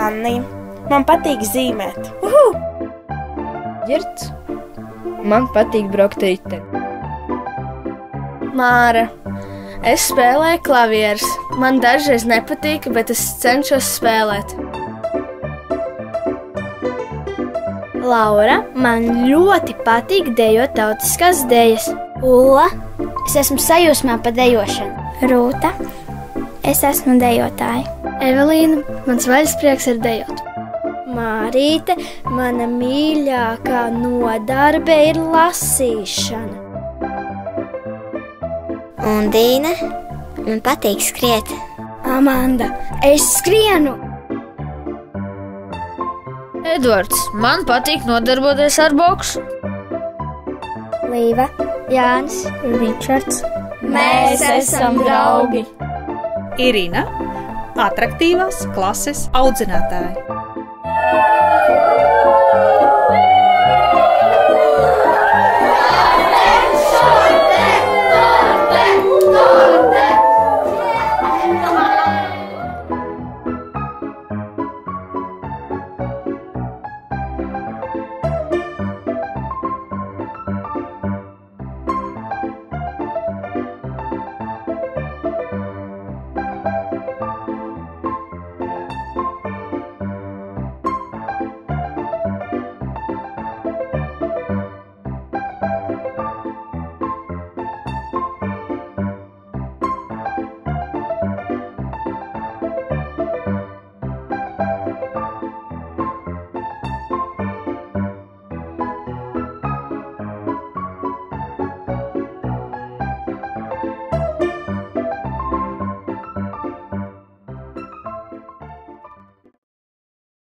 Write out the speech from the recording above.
Anniņa. Man patīk zīmēt. Girts. Man patīk braukt ar riteni. Māra. Es spēlēju klavierus. Man dažreiz nepatīk, bet es cenšos spēlēt. Laura. Man ļoti patīk dejot tautiskās dejas. Ulla. Es esmu sajūsmā par dejošanu. Rūta. Es esmu dejotāja. Evelīna. Mans vaļasprieks ir dejot. Mārīte. Mana mīļākā nodarbe ir lasīšana. Un Dīna. Man patīk skriet. Amanda. Es skrienu. Edvards. Man patīk nodarboties ar boksu. Līva. Jānis. Ričards. Mēs esam draugi. Irina, atraktīvās klases audzinātāja.